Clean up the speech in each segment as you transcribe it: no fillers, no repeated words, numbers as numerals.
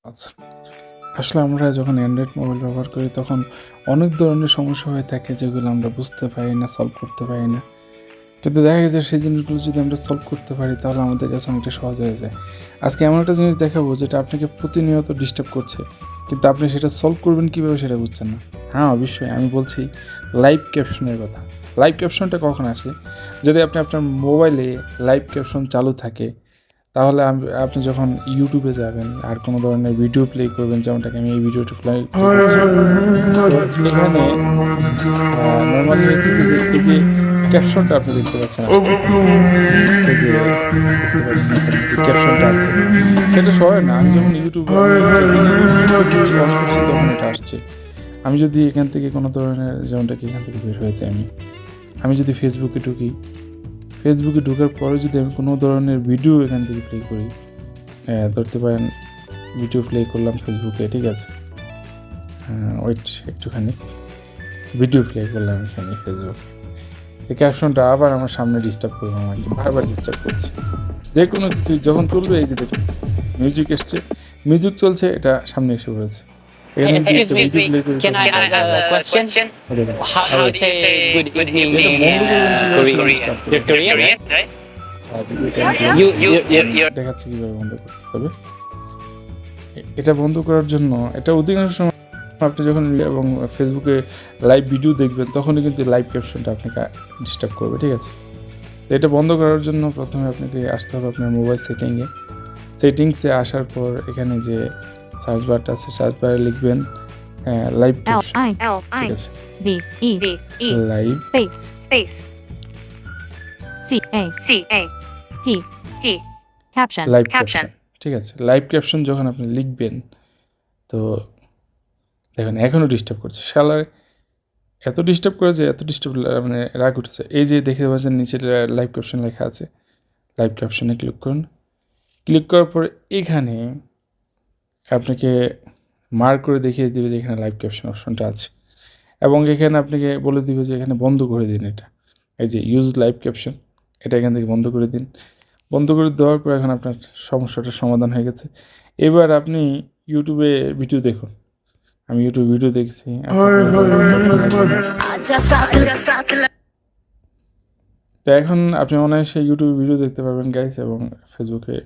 আচ্ছা, আসলে আমরা যখন অ্যান্ড্রয়েড মোবাইল ব্যবহার করি তখন অনেক ধরনের সমস্যা হয়ে থাকে যেগুলো আমরা বুঝতে পারি না, সলভ করতে পারি না। কিন্তু দেখা গেছে সেই জিনিসগুলো যদি আমরা সলভ করতে পারি তাহলে আমাদের কাছে অনেকটা সহজ হয়ে যায়। আজকে এমন একটা জিনিস দেখাবো যেটা আপনাকে প্রতিনিয়ত ডিস্টার্ব করছে, কিন্তু আপনি সেটা সলভ করবেন কীভাবে সেটা বুঝছেন না। হ্যাঁ, অবশ্যই আমি বলছি লাইভ ক্যাপশনের কথা। লাইভ ক্যাপশনটা কখন আসে? যদি আপনি আপনার মোবাইলে লাইভ ক্যাপশন চালু থাকে, তাহলে আপনি যখন ইউটিউবে যাবেন আর কোনো ধরনের ভিডিও প্লে করবেন, যেমনটাকে আমি এই ভিডিওটা প্লে এখানে নর্মালি হচ্ছে কি যে এই যে ক্যাপশনটা আপনি দেখতে পাচ্ছেন, এই যে ক্যাপশনটা আছে সেটা সবাই না। আমি যখন ইউটিউবে তখন এটা আসছে। আমি যদি এখান থেকে কোনো ধরনের যেমনটাকে এখান থেকে বের হয়ে যাই, আমি যদি ফেসবুকে ঢোকার পরে যদি আমি কোনো ধরনের ভিডিও এখান থেকে প্লে করি, ধরতে পারেন ভিডিও প্লে করলাম ফেসবুকে, ঠিক আছে, ওয়েট একটুখানি, ভিডিও প্লে করলাম এখানে ফেসবুকে, এই ক্যাপশনটা আবার আমার সামনে ডিস্টার্ব করবো, আমাকে বারবার ডিস্টার্ব করছে। যে কোনো কিছু যখন চলবে, এই যে দেখুন মিউজিক এসছে, মিউজিক চলছে, এটা সামনে এসে পড়েছে। Excuse me, can I ask a question? How do you say good evening in Korean, right? দেখাচ্ছি কীভাবে বন্ধ করতে হবে। এটা বন্ধ করার জন্য, এটা অধিকাংশ সময় আপনি যখন এবং ফেসবুকে লাইভ ভিডিও দেখবেন তখনই কিন্তু লাইভ ক্যাপশনটা আপনাকে ডিস্টার্ব করবে, ঠিক আছে। তো এটা বন্ধ করার জন্য প্রথমে আপনাকে আসতে হবে আপনার মোবাইল সেটিংসে আসার পর এখানে যে সার্চ বারটা আছে, সার্চ বারে লিখবেন লাইভ ক্যাপশন, ঠিক আছে, লাইভ Caption. লাইভ ক্যাপশন, ঠিক আছে। লাইভ ক্যাপশন যখন আপনি লিখবেন, তো দেখুন এখনও ডিস্টার্ব করছে, শালার এত ডিস্টার্ব করেছে, এত ডিস্টার্ব মানে রাগ উঠেছে। এই যে দেখতে পাচ্ছেন নিচে লাইভ ক্যাপশন লেখা আছে, লাইভ ক্যাপশনে ক্লিক করুন। ক্লিক করার পর এখানে আপনাকে মার্ক করে দেখিয়ে দেবে যে এখানে লাইভ ক্যাপশন অপশনটা আছে, এবং এখানে আপনাকে বলে দিবে যে এখানে বন্ধ করে দিন এটা, এই যে ইউজ লাইভ ক্যাপশন, এটা এখান থেকে বন্ধ করে দিন। বন্ধ করে দেওয়ার পর এখন আপনার সমস্যাটার সমাধান হয়ে গেছে। এবার আপনি ইউটিউবে ভিডিও দেখুন। আমি ইউটিউবে ভিডিও দেখছি, তো এখন আপনি অনায়াসে ইউটিউবে ভিডিও দেখতে পারবেন গাইস, এবং ফেসবুকে।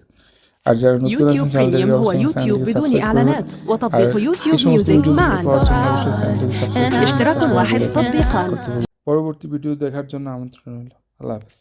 আর যারা নতুন আছেন يوتيوب بريميوم هو يوتيوب بدون إعلانات وتطبيق يوتيوب ميوزك معا اشتراك واحد تطبيقان পরবর্তী ভিডিও দেখার জন্য আমন্ত্রণ রইল। আল্লাহ হাফেজ।